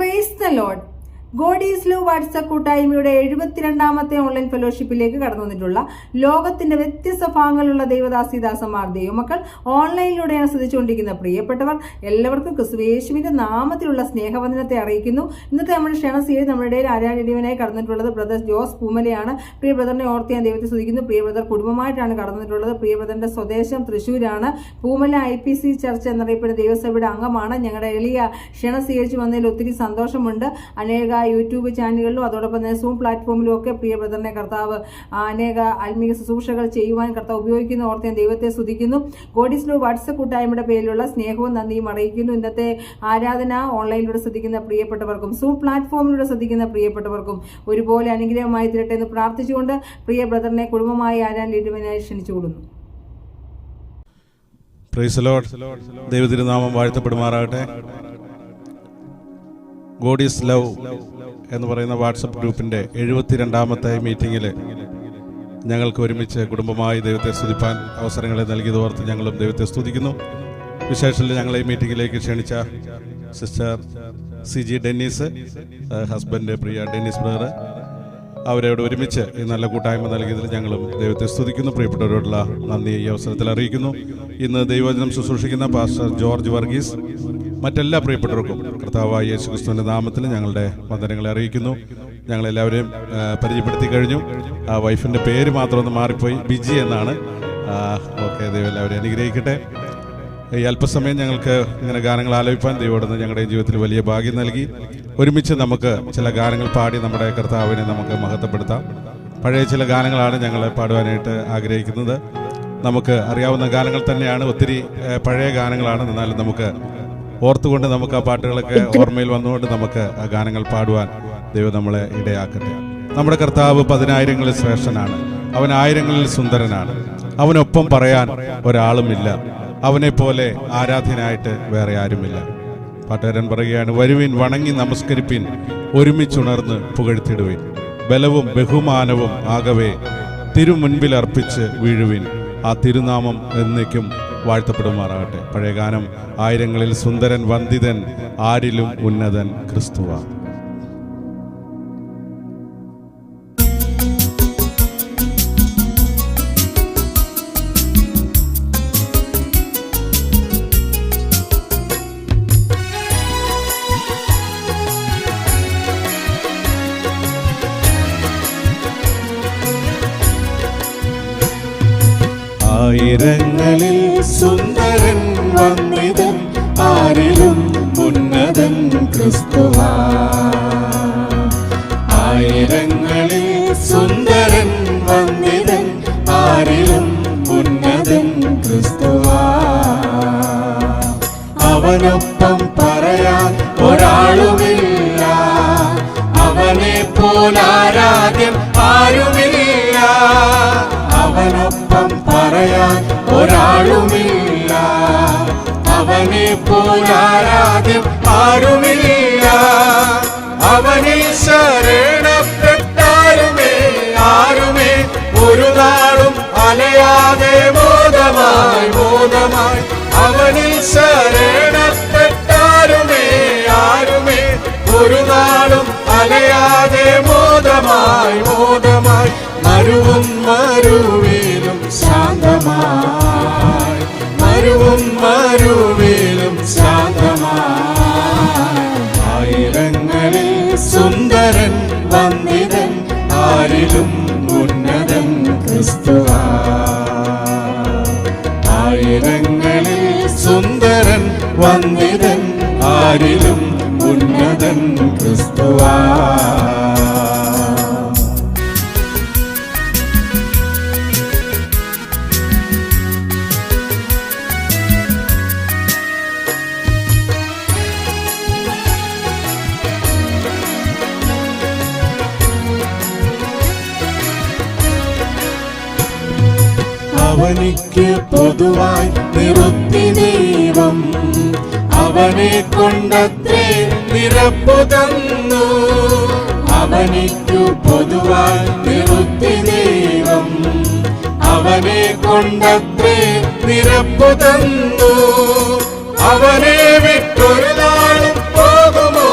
Praise the Lord. God is love WhatsApp കൂട്ടായ്മയുടെ 72ാമത്തെ online ഫെലോഷിപ്പിലേക്ക് കടന്നു വന്നിട്ടുള്ള ലോകത്തിന്റെ വ്യത്യസ്ത ഭാഗങ്ങളിലുള്ള ദൈവദാസിദാസന്മാർ ദൈവമക്കൾ ഓൺലൈനിലൂടെയാണ് ശ്രദ്ധിച്ചുകൊണ്ടിരിക്കുന്ന പ്രിയപ്പെട്ടവർ എല്ലാവർക്കും ക്രിസ്തുയേശുവിന്റെ നാമത്തിലുള്ള സ്നേഹവന്ദനത്തെ അറിയിക്കുന്നു. ഇന്നത്തെ നമ്മുടെ ക്ഷണസീരിയൽ നമ്മുടെ ഇടയിൽ ആരാധനീയനായി കടന്നിട്ടുള്ളത് ബ്രദർ ജോസ് പൂമലയാണ്. പ്രിയ ബ്രദറിനെ ഓർത്ത് ഞാൻ ദൈവത്തെ സ്തുതിക്കുന്നു. പ്രിയ ബ്രദർ കുടുംബമായിട്ടാണ് കടന്നിട്ടുള്ളത്. പ്രിയ ബ്രദറിന്റെ സ്വദേശം തൃശ്ശൂരാണ്. പൂമല IPC ചർച്ച് എന്നറിയപ്പെടുന്ന ദൈവസഭയുടെ അംഗമാണ്. ഞങ്ങളുടെ എളിയ ക്ഷണം സ്വീകരിച്ചു വന്നതിൽ ഒത്തിരി സന്തോഷമുണ്ട്. അനേക യൂട്യൂബ് ചാനലുകളിലും അതോടൊപ്പം തന്നെ സൂം പ്ലാറ്റ്ഫോമിലും ഒക്കെ പ്രിയ ബ്രദറിനെ കർത്താവ് അനേക ആത്മീയ ശുശ്രൂഷകൾ ചെയ്യുവാൻ കർത്താവ് ഉപയോഗിക്കുന്ന ഓർത്ത് ഞാൻ ദൈവത്തെ സ്തുതിക്കുന്നു. ഗോഡ് ഈസ് ലവ് വാട്സ്ആപ്പ് കൂട്ടായ്മയുടെ പേരിലുള്ള സ്നേഹവും നന്ദിയും അറിയിക്കുന്നു. ഇന്നത്തെ ആരാധന ഓൺലൈനിലൂടെ ശ്രദ്ധിക്കുന്ന പ്രിയപ്പെട്ടവർക്കും സൂം പ്ലാറ്റ്ഫോമിലൂടെ ശ്രദ്ധിക്കുന്ന പ്രിയപ്പെട്ടവർക്കും ഒരുപോലെ അനുഗ്രഹമായി തീരട്ടെ എന്ന് പ്രാർത്ഥിച്ചുകൊണ്ട് പ്രിയ ബ്രദറിനെ കുടുംബമായി ആരാധനയിടുവാനായി ക്ഷണിച്ചുകൊള്ളുന്നു. Praise the lord. ദൈവതിരുനാമം വാഴ്ത്തപ്പെടുമാറാകട്ടെ. ഗോഡ് ഈസ് ലവ് എന്ന് പറയുന്ന വാട്സപ്പ് ഗ്രൂപ്പിൻ്റെ 72ാമത്തെ മീറ്റിങ്ങിൽ ഞങ്ങൾക്ക് ഒരുമിച്ച് കുടുംബമായി ദൈവത്തെ സ്തുതിപ്പാൻ അവസരങ്ങളെ നൽകിയതോർത്ത് ഞങ്ങളും ദൈവത്തെ സ്തുതിക്കുന്നു. വിശേഷത്തിൽ ഞങ്ങൾ ഈ മീറ്റിങ്ങിലേക്ക് ക്ഷണിച്ച സിസ്റ്റർ CG ഡെന്നീസ്, ഹസ്ബൻഡ് പ്രിയ ഡെന്നീസ് ബ്രദർ, അവരോട് ഒരുമിച്ച് ഈ നല്ല കൂട്ടായ്മ നൽകിയതിൽ ഞങ്ങളും ദൈവത്തെ സ്തുതിക്കുന്നു. പ്രിയപ്പെട്ടവരോടുള്ള നന്ദി ഈ അവസരത്തിൽ അറിയിക്കുന്നു. ഇന്ന് ദൈവവചനം ശുശ്രൂഷിക്കുന്ന പാസ്റ്റർ ജോർജ് വർഗീസ്, മറ്റെല്ലാ പ്രിയപ്പെട്ടവർക്കും കർത്താവായ യേശു ക്രിസ്തുവിൻ്റെ നാമത്തിൽ ഞങ്ങളുടെ വന്ദനങ്ങളെ അറിയിക്കുന്നു. ഞങ്ങളെല്ലാവരെയും പരിചയപ്പെടുത്തി കഴിഞ്ഞു. ആ വൈഫിൻ്റെ പേര് മാത്രമൊന്ന് മാറിപ്പോയി, ബിജി എന്നാണ്. ഓക്കെ, ദൈവം എല്ലാവരെയും അനുഗ്രഹിക്കട്ടെ. ഈ അല്പസമയം ഞങ്ങൾക്ക് ഇങ്ങനെ ഗാനങ്ങൾ ആലപിപ്പാൻ ദൈവോടുന്ന് ഞങ്ങളുടെ ജീവിതത്തിൽ വലിയ ഭാഗ്യം നൽകി. ഒരുമിച്ച് നമുക്ക് ചില ഗാനങ്ങൾ പാടി നമ്മുടെ കർത്താവിനെ നമുക്ക് മഹത്വപ്പെടുത്താം. പഴയ ചില ഗാനങ്ങളാണ് ഞങ്ങൾ പാടുവാനായിട്ട് ആഗ്രഹിക്കുന്നത്. നമുക്ക് അറിയാവുന്ന ഗാനങ്ങൾ തന്നെയാണ്, ഒത്തിരി പഴയ ഗാനങ്ങളാണ്. എന്നാലും നമുക്ക് ഓർത്തുകൊണ്ട് നമുക്ക് ആ പാട്ടുകളൊക്കെ ഓർമ്മയിൽ വന്നുകൊണ്ട് നമുക്ക് ആ ഗാനങ്ങൾ പാടുവാൻ ദൈവം നമ്മളെ ഇടയാക്കട്ടെ. നമ്മുടെ കർത്താവ് 10,000ങ്ങളിൽ ശ്രേഷ്ഠനാണ്. അവൻ 1000ങ്ങളിൽ സുന്ദരനാണ്. അവനൊപ്പം പറയാൻ ഒരാളുമില്ല. അവനെപ്പോലെ ആരാധ്യനായിട്ട് വേറെ ആരുമില്ല. പാട്ടുകാരൻ പറയുകയാണ്, വരുവിൻ വണങ്ങി നമസ്കരിപ്പിൻ, ഒരുമിച്ചുണർന്ന് പുകഴ്ത്തിടുവിൻ, ബലവും ബഹുമാനവും ആകവേ തിരുമുൻപിൽ അർപ്പിച്ച് വീഴുവിൻ, ആ തിരുനാമം എന്നേക്കും വാഴ്ത്തപ്പെടുമാറാകട്ടെ. പഴയ ഗാനം 1000ങ്ങളിൽ സുന്ദരൻ വന്ദിതൻ, ആരിലും ഉന്നതൻ ക്രിസ്തുവാ. ആയിരങ്ങളിൽ സുന്ദരൻ വന്ദിതൻ, ആരിലും ഉന്നതൻ ക്രിസ്തുവാ. ആയിരങ്ങളിൽ സുന്ദരൻ വന്ദിതൻ, ആരിലും ഉന്നതൻ ക്രിസ്തുവാ. അവനൊപ്പം പറയാൻ ഒരാളുമില്ല, അവനെ പോലാരാധ്യൻ ആരുമില്ല. അവനൊപ്പം പറയാൻ ഒരാളുമില്ല, അവനെ പോലാരാധ്യം ആരുമില്ല. അവനിൽ ശരണപ്പെട്ടാലുമേ ആരുമേ ഒരു നാളും അലയാതെ മോദമായി മോദമായി. അവനിൽ ശരണപ്പെട്ടാലുമേ ആരുമേ ഒരു നാളും അലയാതെ മോദമായി മോദമായി. മരുവും മരുവിലും ശാന്തമായി, മരുവും മരുവിലും ശാന്തമായി. ആയിരങ്ങളിൽ സുന്ദരൻ വന്ദിതൻ, ആരിലും ഉന്നതൻ ക്രിസ്തുവാ. ആയിരങ്ങളിൽ സുന്ദരൻ വന്ദിതൻ, ആരിലും ഉന്നതൻ ക്രിസ്തുവാ. അവനിക്ക് പൊതുവായി നിറുത്തി ദൈവം, അവനെ കൊണ്ടത്രേ നിറപ്പു തന്നു. അവനിക്കു പൊതുവായി നിറുത്തി ദൈവം, അവനെ കൊണ്ടത്രേ നിറപ്പു തന്നു. അവനെ വിട്ടൊരു നാളും പോകുമോ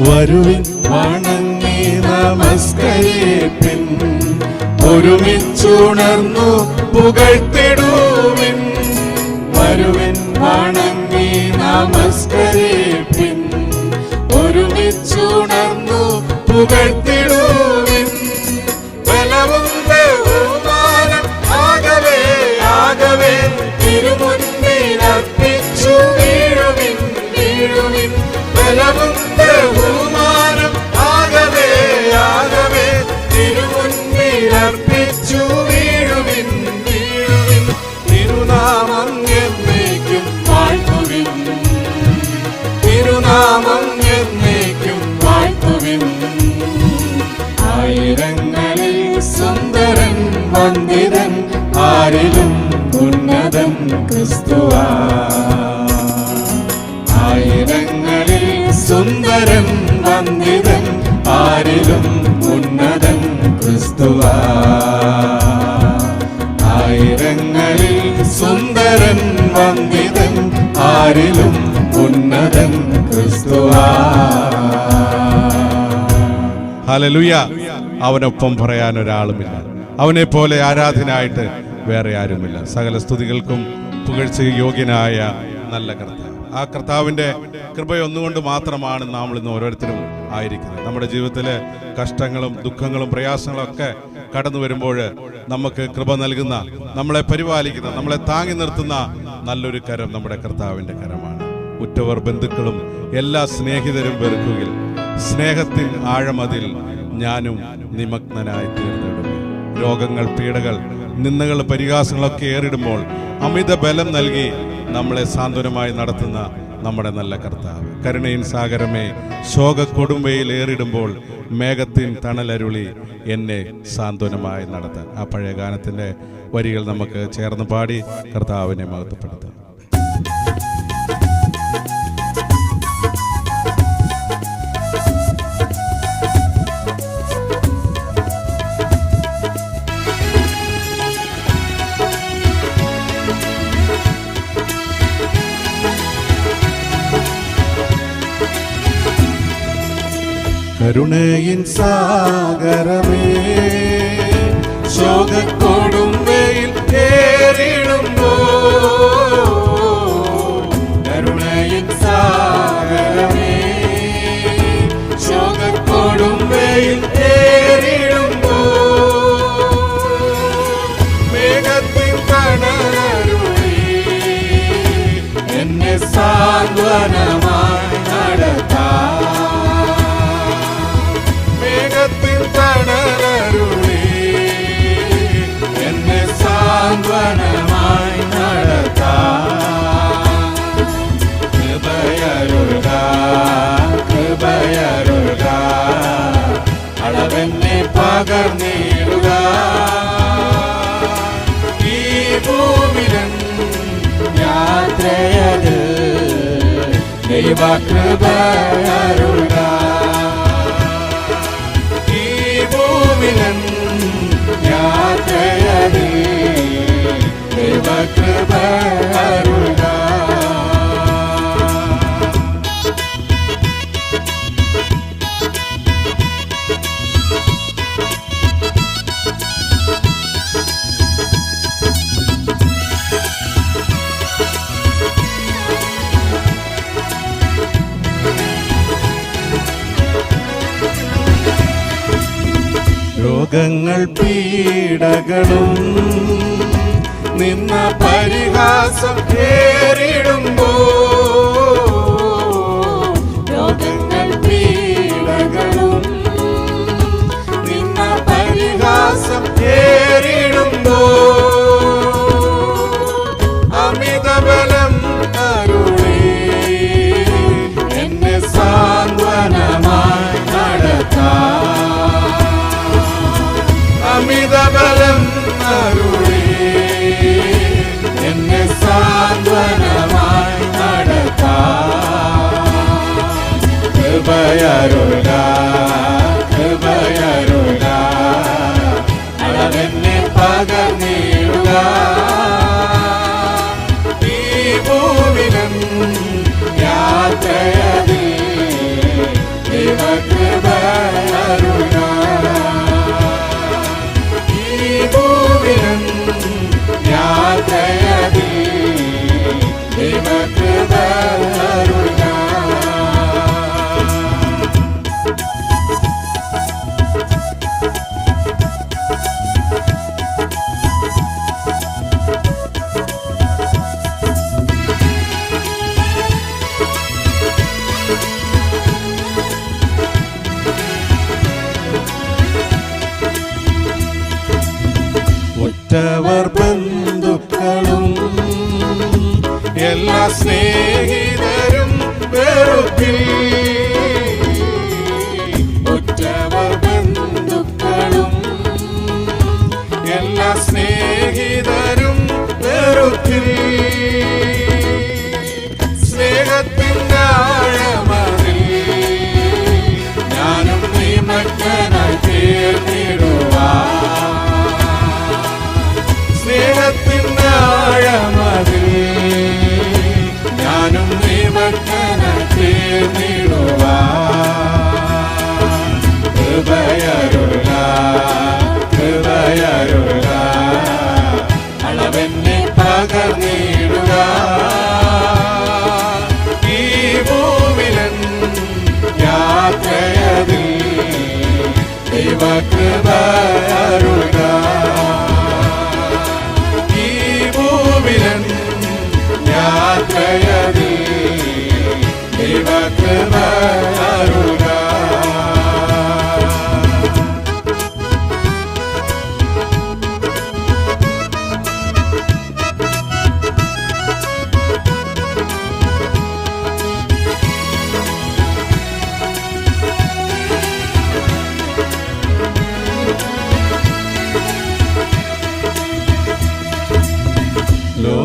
വരുവിൻ വണങ്ങി നമസ്കരിപ്പിൻ, ഒരുമിച്ചുണർന്നു പുകഴ്ത്തിടുവിൻ. വരുവിൻ വണങ്ങി നമസ്കരിപ്പിൻ, ഒരുമിച്ചുണർന്നു പുകഴ്ത്തിടുവിൻ. ബലവും ബഹുമാനം ആകവേ ആകവേ തിരുമുൻപിലർപ്പിച്ചു വീഴുവിൻ വീഴുവിൻ. ബലവും ബഹുമാനം ആകവേ ആകവേ തിരുമുൻപിലർപ്പിച്ചു വീഴുവിൻ വീഴുവിൻ. തിരുനാമം എന്നേക്കും വാഴ്ത്തുവിൻ, തിരുനാമം എന്നേക്കും വാഴ്ത്തുവിൻ. ആയിരങ്ങളിൽ സുന്ദരൻ വന്ദിതൻ, ആരിലും ഉന്നതൻ ക്രിസ്തുവാ. ആയിരങ്ങളിൽ സുന്ദരൻ വന്ദിതൻ, ആരിലും ഉന്നതൻ ക്രിസ്തുവാ. ആയിരങ്ങളിൽ സുന്ദരൻ വന്ദിതൻ, ആരിലും ഉന്നതൻ ക്രിസ്തുവാ. ഹല്ലേലൂയ. അവനൊപ്പം പറയാൻ ഒരാളുമില്ല, അവനെ പോലെ ആരാധനായിട്ട് വേറെ ആരുമില്ല. സകല സ്തുതികൾക്കും പുകഴ്ച യോഗ്യനായ നല്ല കർത്താവ്. ആ കർത്താവിൻ്റെ കൃപയൊന്നുകൊണ്ട് മാത്രമാണ് നമ്മൾ ഇന്ന് ഓരോരുത്തരും ആയിരിക്കുന്നത്. നമ്മുടെ ജീവിതത്തിലെ കഷ്ടങ്ങളും ദുഃഖങ്ങളും പ്രയാസങ്ങളും ഒക്കെ കടന്നു വരുമ്പോൾ നമുക്ക് കൃപ നൽകുന്ന, നമ്മളെ പരിപാലിക്കുന്ന, നമ്മളെ താങ്ങി നിർത്തുന്ന നല്ലൊരു കരം നമ്മുടെ കർത്താവിൻ്റെ കരമാണ്. ഉറ്റവർ ബന്ധുക്കളും എല്ലാ സ്നേഹിതരും വെറുക്കുകയിൽ സ്നേഹത്തിൻ ആഴമതിൽ ഞാനും നിമഗ്നനായി തീർന്നിടും. രോഗങ്ങൾ, പീഡകൾ, നിന്ദകൾ, പരിഹാസങ്ങളൊക്കെ ഏറിടുമ്പോൾ അമിത ബലം നൽകി നമ്മളെ സാന്ത്വനമായി നടത്തുന്ന നമ്മുടെ നല്ല കർത്താവ്. കരുണയിൻ സാഗരമേ, ശോക കൊടുമ്പയിൽ ഏറിടുമ്പോൾ മേഘത്തിൻ തണലരുളി എന്നെ സാന്ത്വനമായി നടത്താൻ. ആ പഴയ ഗാനത്തിൻ്റെ വരികൾ നമുക്ക് ചേർന്ന് പാടി കർത്താവിനെ മഹത്വപ്പെടുത്താം. കരുണയിൻ സാഗരമേ, ശോകക്കൊടുമ്പയിൽ ഏറിടുമ്പോൾ, കരുണയിൻ സാഗരമേ, ശോകക്കൊടുമ്പയിൽ ഏറിടുമ്പോൾ, മേഘത്തിൻ തണലരുളി എന്നെ സാന്ത്വനമായി നടത്താം. തണലരുളി എന്നെ സാന്ത്വനമായി നടത്താം. കൃപയരുൾക കൃപയരുൾക, അളവെന്നെ പകർന്നിടുക. ഈ ഭൂമിയിലും യാത്രയത് ദൈവ കൃപയരുൾക. യാത്രയതി ദൈവകൃപ അരുൾക. രോഗങ്ങൾ, പീഡകളും നിന്ന പരിഹാസം ഏറിടുമ്പോൾ, രോഗങ്ങൾ, പീഡകളും നിന്ന പരിഹാസം ഏറിടുമ്പോൾ, അമിതബലം അരുളി എന്നെ സാന്ത്വനമായി നടത്താം. അമിതബലം അരുളി എന്നെ സാന്ത്വനമായി നടത്താം. കൃപയരുൾക കൃപയരുൾക, അളവെന്നെ പകർന്നിടുക. ഈ ഭൂമിയിലും യാത്രയതി ദൈവ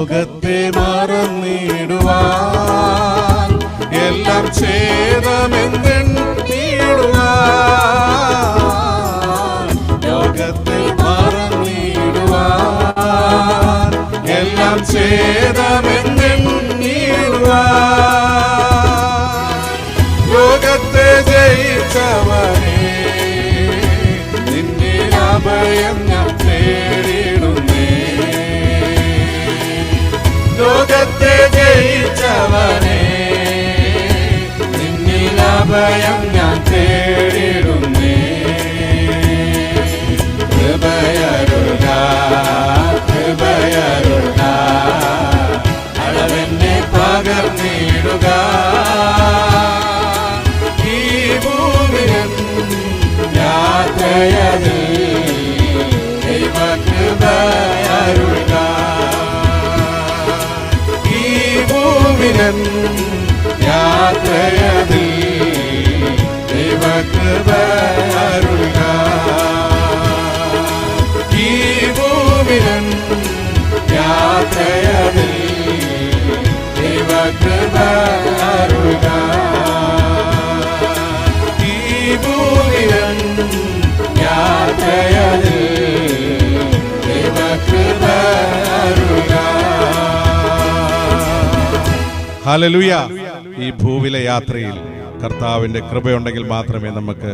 ലോകത്തെ മറന്നിടുവാൻ എല്ലാം ഛേദമെന്നിടുവാൻ ലോകത്തെ മറന്നിടുവാൻ എല്ലാം ഛേദമെന്നിടുവാൻ ലോകത്തെ ജയിച്ചവനെ നിന്നെ അഭയം ഞാൻ തേടിടുന്നേ ലോകത്തെ ജയിച്ചവനെ നിന്നിൽ അഭയം ഞാൻ തേടിടുന്നേ കൃപയരുക കൃപയരുക അളവെന്നെ പകർന്നിടുക ഈ ഭൂമിയിൽ യാത്രയതിൽ ദൈവകൃപയരുക ഈ ഭൂമിയിൽ യാത്രയതിൽ ദൈവകൃപയരുക ഈ ഭൂമിയിൽ യാത്രയതിൽ ദൈവകൃപയരുക ഈ ഭൂമിയിൽ യാത്രയതിൽ ദൈവകൃപയരുക. ഹല്ലേലൂയ. ഈ ഭൂവിലെ യാത്രയിൽ കർത്താവിൻ്റെ കൃപയുണ്ടെങ്കിൽ മാത്രമേ നമുക്ക്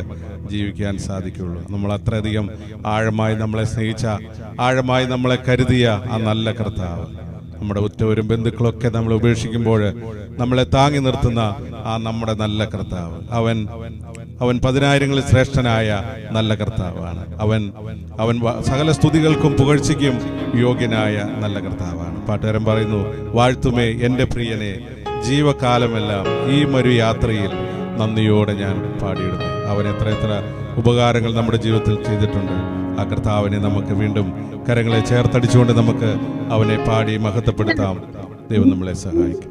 ജീവിക്കാൻ സാധിക്കുകയുള്ളൂ. നമ്മൾ അത്രയധികം ആഴമായി നമ്മളെ സ്നേഹിച്ച, ആഴമായി നമ്മളെ കരുതിയ ആ നല്ല കർത്താവ്, നമ്മുടെ ഉറ്റവരും ബന്ധുക്കളൊക്കെ നമ്മൾ ഉപേക്ഷിക്കുമ്പോൾ നമ്മളെ താങ്ങി നിർത്തുന്ന ആ നമ്മുടെ നല്ല കർത്താവ്, അവൻ പതിനായിരങ്ങളിൽ ശ്രേഷ്ഠനായ നല്ല കർത്താവാണ്. അവൻ സകല സ്തുതികൾക്കും പുകഴ്ചയ്ക്കും യോഗ്യനായ നല്ല കർത്താവാണ്. പാട്ടുകാരൻ പറയുന്നു, വാഴ്ത്തുമേ എൻ്റെ പ്രിയനെ ജീവകാലമെല്ലാം ഈ മരു യാത്രയിൽ നന്ദിയോടെ ഞാൻ പാടിയിടുന്നു. അവൻ എത്ര ഉപകാരങ്ങൾ നമ്മുടെ ജീവിതത്തിൽ ചെയ്തിട്ടുണ്ട്. ആ കർത്താവിനെ നമുക്ക് വീണ്ടും കരങ്ങളെ ചേർത്തടിച്ചുകൊണ്ട് നമുക്ക് അവനെ പാടി മഹത്വപ്പെടുത്താം. ദൈവം നമ്മളെ സഹായിക്കും.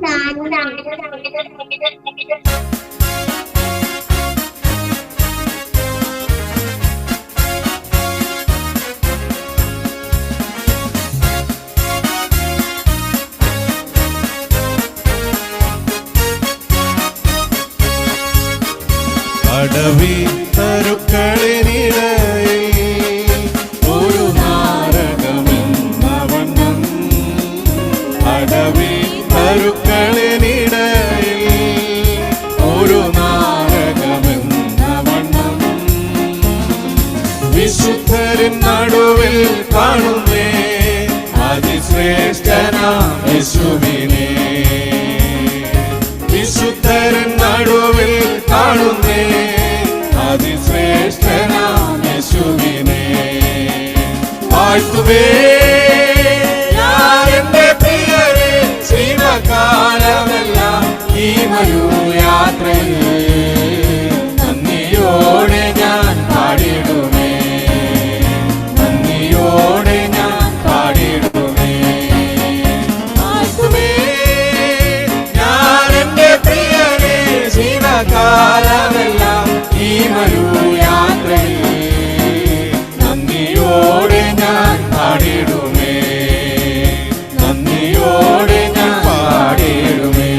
അടവി തരുക്കളിനിടയിൽ ഒരു നാരകമെന്ന വണ്ണം അടവി തരുക്കളിനിടയിൽ ഒരു നാരകമെന്ന വണ്ണം വിശുദ്ധരിൻ നടുവിൽ കാണുന്നേ അതിശ്രേഷ്ഠനാം യേശുവിനെ വിശുദ്ധരിൻ നടുവിൽ കാണുന്നേ അതിശ്രേഷ്ഠനാം യേശുവിനെ വാഴ്ത്തുവേ ഞാൻ എൻ്റെ പ്രിയരെ ജീവകാലമെല്ലാം ഈ മരു യാത്രയിൽ നന്ദിയോടെ ഞാൻ പാടിടുമേ നന്ദിയോടെ ഞാൻ പാടിടുമേ വാഴ്ത്തുവേ ഞാൻ എൻ്റെ പ്രിയരെ ജീവകാലമെല്ലാം ഈ മരു യാത്രയിൽ നന്ദിയോടെ ഞാൻ പാടിടുമേ നന്ദിയോടെ ഞാൻ പാടിടുമേ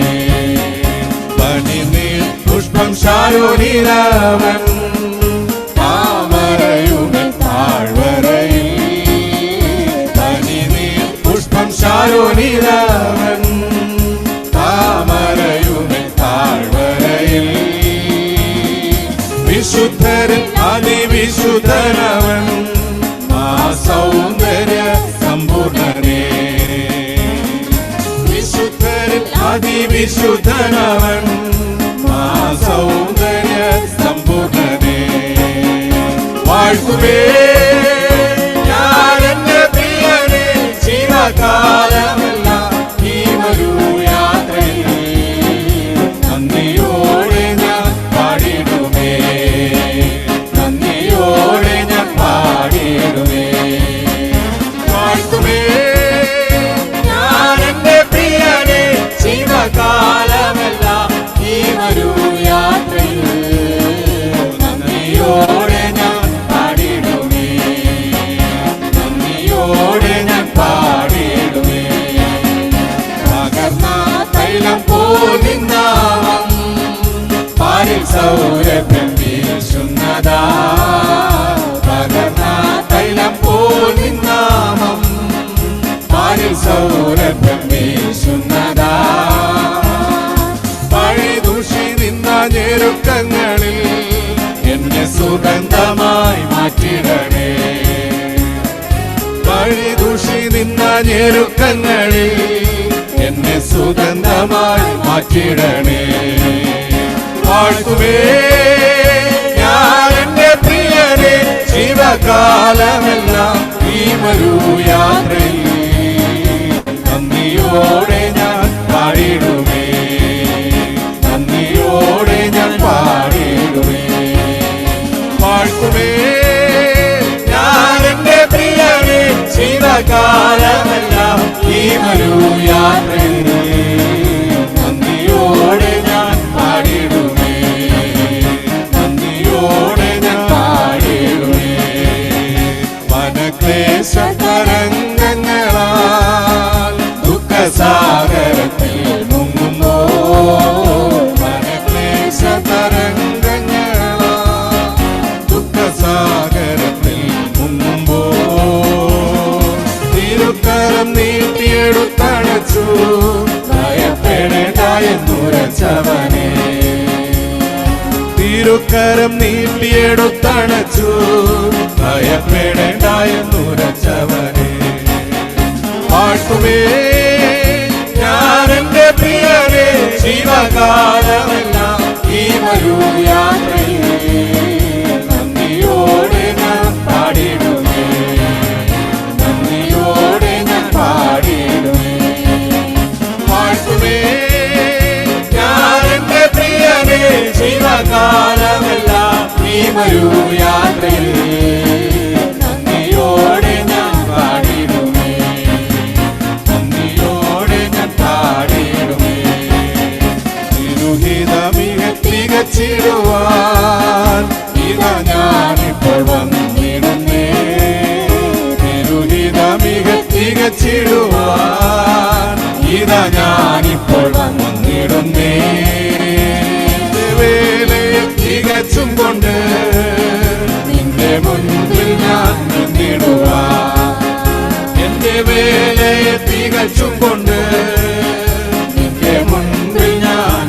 പണിനീർ പുഷ്പം ശാരോനിലവൻ താമരയുടെ താഴ്വരയിൽ പണിനീർ പുഷ്പം ശാരോനിലവൻ താമരയുടെ താഴ്വരയിൽ വിശുദ്ധരൻ അതിവിശുദ്ധനവൻ ആ സൗന്ദര്യ സമ്പൂർണനേ വിശുദ്ധരൻ അതിവിശുദ്ധനവൻ ആ സൗന്ദര്യ സമ്പൂർണനേ വാഴ്ത്തുവേ ഞാൻ എൻ്റെ പ്രിയനെ ജീവകാലമെല്ലാം ഈ ഒരു യാത്രയിൽ നന്ദിയോടെ ഞാൻ പാടിടുമേ നന്ദിയോടെ ഞാൻ പാടിടുമേ വാഴ്ത്തുമേ ഞാൻ എൻ്റെ പ്രിയനെ ജീവകാലമെല്ലാം ഈ ഒരു യാത്രയിൽ നന്ദിയോടെ ഞാൻ പാടിടുമേ സൗരഭ്യം വീശുന്നതാ പകർന്ന തൈലം പോൽ നിന്നാമം പാരിൽ സൗരഭ്യം വീശുന്നതാ പഴിദൂഷി നിന്ന ഞെരുക്കങ്ങളിൽ എന്നെ സുഗന്ധമായി മാറ്റിടണേ പഴിദൂഷി നിന്ന ഞെരുക്കങ്ങളിൽ എന്നെ സുഗന്ധമായി മാറ്റിടണേ വാഴ്ത്തുവേ ഞാൻ എന്റെ പ്രിയനെ ജീവകാലമെല്ലാം ഈ മരുയാത്രയിൽ നന്ദിയോടെ ഞാൻ പാടിടുമേ നന്ദിയോടെ ഞാൻ പാടിടുമേ വാഴ്ത്തുവേ ഞാൻ എന്റെ പ്രിയനെ ജീവകാലമെല്ലാം ഈ മരുയാത്രയിൽ നന്ദിയോടെ ഞാൻ പാടിടുമേ നന്ദിയോടെ ഞാൻ പാടിടുമേ മനക്ലേശ തരംഗങ്ങളാൽ ദുഃഖസാഗരത്തിൽ മുങ്ങുമ്പോ മനക്ലേശ തരംഗങ്ങളാൽ ദുഃഖസാഗരത്തിൽ മുങ്ങുമ്പോ തിരുക്കരം നീട്ടിയെടുത്തണച്ചു ഭയപ്പെടേണ്ടായെന്നുരച്ചവനെ തിരുക്കരം നീട്ടിയെടുത്തണച്ചു ഭയപ്പെടേണ്ടായെന്നുരച്ചവനെ വാഴ്ത്തുവേ ഞാൻ എന്റെ പ്രിയനെ ജീവകാലമെല്ലാം ഈ മരുയാത്രയിൽ നന്ദിയോടെ ഞാൻ പാടിടുമേ നന്ദിയോടെ ഞാൻ പാടിടുമേ വാഴ്ത്തുവേ ഞാൻ എന്റെ പ്രിയനെ ജീവകാലമെല്ലാം ഈ മരുയാത്രയിൽ നന്ദിയോടെ ഞാൻ പാടിടുമേ നന്ദിയോടെ ഞാൻ പാടിടുമേ തിരുഹിതമിക തികച്ചിടുവാൻ ഇതാ ഞാനിപ്പോൾ വന്നിടുന്നേ തിരുഹിതമിക തികച്ചിടുവാൻ ഇതാ ഞാനിപ്പോൾ വന്നിടുന്നേ വേലയെ തികച്ചും കൊണ്ട് നിന്റെ മുൻപിൽ ഞാൻ നിന്നിടുവാൻ എന്റെ വേലയെ തികച്ചും കൊണ്ട് നിന്റെ മുൻപിൽ ഞാൻ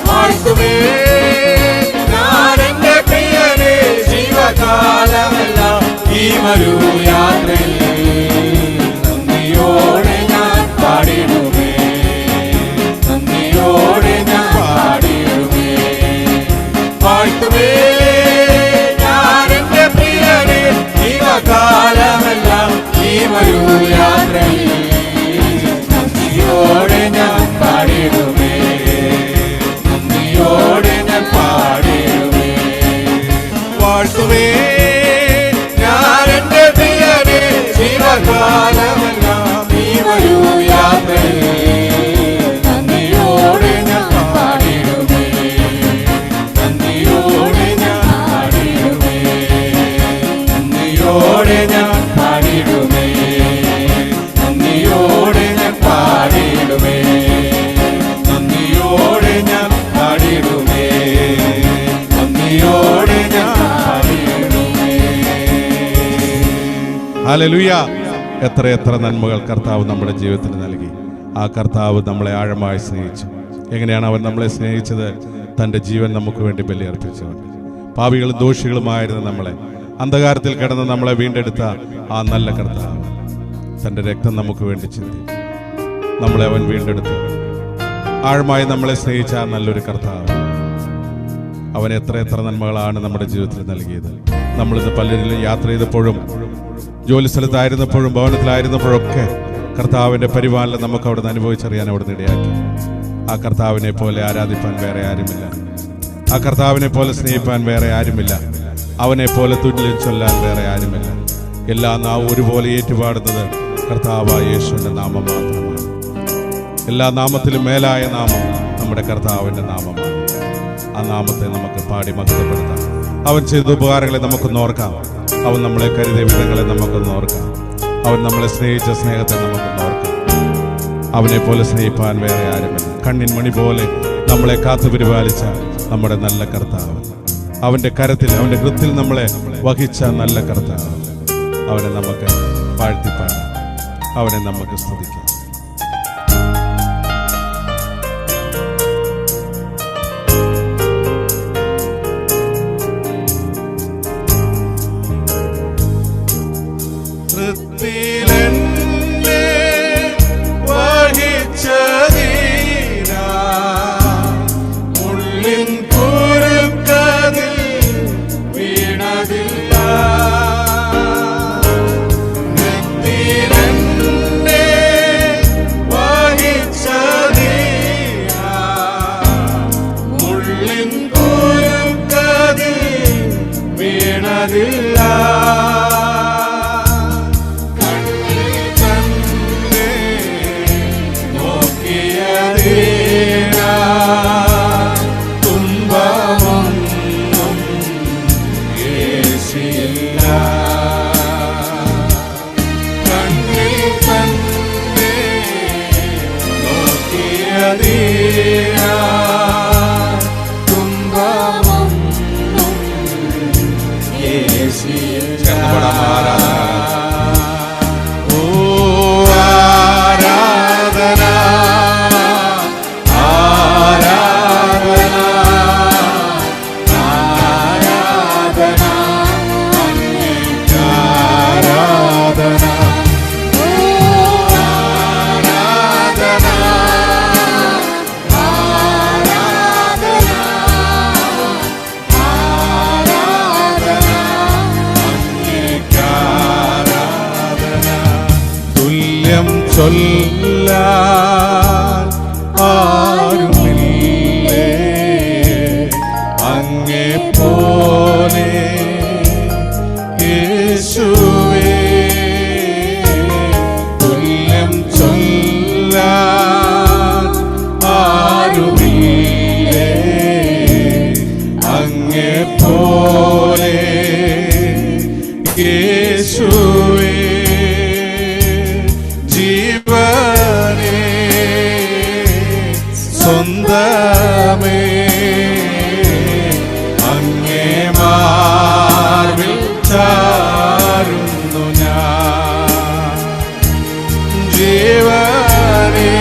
വാഴ്ത്തുവേ ഞാൻ എന്റെ പ്രിയനെ ജീവകാലമെല്ലാം ഈ മരുയാത്രയിൽ നന്ദിയോടെ ഞാൻ പാടിടുമേ നന്ദിയോടെ ഞാൻ പാടിടുമേ വാഴ്ത്തുവേ ഞാൻ എന്റെ പ്രിയനെ ജീവകാലമെല്ലാം ഈ മരുയാത്രയിൽ നന്ദിയോടെ ഞാൻ പാടിടുമേ നന്ദിയോടെ ഞാൻ പാടിടുമേ വാഴ്ത്തുവേ ഞാൻ എന്റെ പ്രിയനെ ജീവകാലമെല്ലാം ഈ മരുയാത്രയിൽ നന്ദിയോടെ ഞാൻ പാടിടുമേ നന്ദിയോടെ ഞാൻ പാടിടുമേ നന്ദിയോടെ ഞാൻ പാടിടുമേ നന്ദിയോടെ ഞാൻ പാടിടുമേ നന്ദിയോടെ ഞാൻ പാടിടുമേ നന്ദിയോടെ ഞാൻ പാടിടുമേ ഹല്ലേലൂയ. എത്ര നന്മകൾ കർത്താവ് നമ്മുടെ ജീവിതത്തിന് നൽകി. ആ കർത്താവ് നമ്മളെ ആഴമായി സ്നേഹിച്ചു. എങ്ങനെയാണ് അവൻ നമ്മളെ സ്നേഹിച്ചത്? തൻ്റെ ജീവൻ നമുക്ക് വേണ്ടി ബലിയർപ്പിച്ചുകൊണ്ട്. പാപികളും ദോഷികളുമായിരുന്ന നമ്മളെ, അന്ധകാരത്തിൽ കിടന്ന് നമ്മളെ വീണ്ടെടുത്ത ആ നല്ല കർത്താവ് തൻ്റെ രക്തം നമുക്ക് വേണ്ടി ചിന്തി നമ്മളെ അവൻ വീണ്ടെടുത്തു. ആഴമായി നമ്മളെ സ്നേഹിച്ച ആ നല്ലൊരു കർത്താവ് അവൻ എത്ര നന്മകളാണ് നമ്മുടെ ജീവിതത്തിൽ നൽകിയത്. നമ്മളിന്ന് പലരിലും യാത്ര ചെയ്തപ്പോഴും ജോലി സ്ഥലത്തായിരുന്നപ്പോഴും ഭവനത്തിലായിരുന്നപ്പോഴൊക്കെ കർത്താവിൻ്റെ പരിപാലനം നമുക്ക് അവിടെ നിന്ന് അനുഭവിച്ചറിയാൻ അവിടെ നിന്ന് ഇടയാക്കി. ആ കർത്താവിനെ പോലെ ആരാധിപ്പാൻ വേറെ ആരുമില്ല. ആ കർത്താവിനെ പോലെ സ്നേഹിപ്പാൻ വേറെ ആരുമില്ല. അവനെ പോലെ തുല്യം ചൊല്ലാൻ വേറെ ആരുമില്ല. എല്ലാ നാവും ഒരുപോലെ ഏറ്റുപാടുന്നത് കർത്താവായ യേശുവിൻ്റെ നാമം മാത്രമാണ്. എല്ലാ നാമത്തിലും മേലായ നാമം നമ്മുടെ കർത്താവിൻ്റെ നാമമാണ്. ആ നാമത്തെ നമുക്ക് പാടി മഹത്വപ്പെടുത്താം. അവൻ ചെയ്ത ഉപകാരങ്ങളെ നമുക്കൊന്ന് ഓർക്കാം. അവൻ നമ്മളെ കരുതിയ വിധങ്ങളെ നമുക്കൊന്ന് ഓർക്കാം. അവൻ നമ്മളെ സ്നേഹിച്ച സ്നേഹത്തെ നമുക്കൊന്ന് ഓർക്കാം. അവനെ പോലെ സ്നേഹിപ്പാൻ വേറെ ആരുമില്ല. കണ്ണിൻ മണി പോലെ നമ്മളെ കാത്തുപരിപാലിച്ച നമ്മുടെ നല്ല കർത്താവ്, അവൻ്റെ കരത്തിൽ അവൻ്റെ കൃത്തിൽ നമ്മളെ വഹിച്ച നല്ല കർത്താവ്, അവനെ നമുക്ക് വാഴ്ത്തിപ്പാടാം, അവനെ നമുക്ക് സ്തുതിക്കാം. ചൊല്ലാൻ ആരുമില്ലേ അങ്ങേപ്പോലെ യേശുവേ, തുല്യം ചൊല്ലാൻ ആരുമില്ലേ അങ്ങേപ്പോലെ യേശുവേ. സ്വന്തമേ അങ്ങേ മാർവിൽ ചാരുന്നു ഞാൻ, ജീവനേ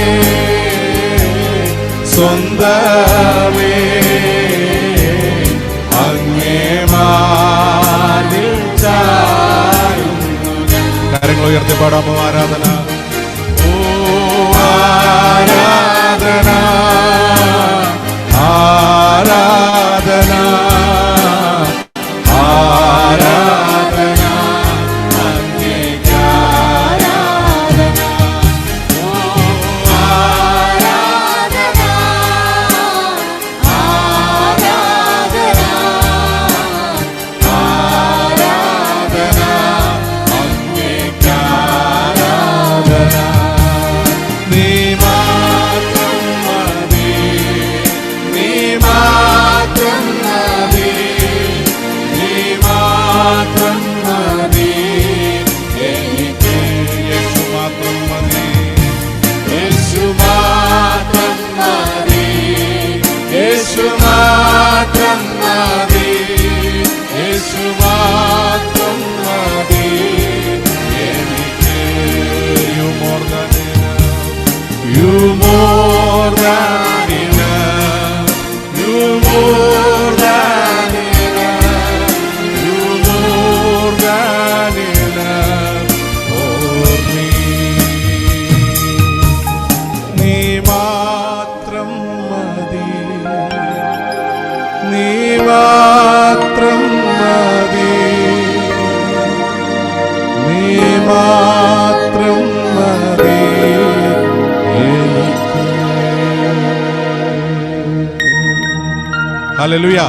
സ്വന്തമേ അങ്ങേ മാർവിൽ ചാരുന്നു ഞാൻ. കരങ്ങൾ ഉയർത്തി പാടാമോ? ആരാധന, ആരാധന, ആരാധന, ആരാധന, അങ്ങേക്ക് ആരാധന, ആരാധന, ആരാധന, ആരാധന, അങ്ങേക്ക് ആരാധന. ഹല്ലേലൂയ.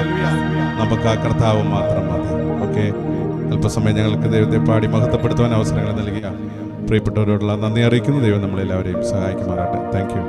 നമുക്ക് ആ കർത്താവ് മാത്രം മതി. ഓക്കെ, അല്പസമയം ഞങ്ങൾക്ക് ദൈവത്തെ പാടി മഹത്വപ്പെടുത്തുവാൻ അവസരങ്ങൾ നൽകിയ പ്രിയപ്പെട്ടവരോടുള്ള നന്ദി അറിയിക്കുന്നു. ദൈവം നമ്മളെല്ലാവരെയും സഹായിക്കുമാറാട്ടെ. Thank you.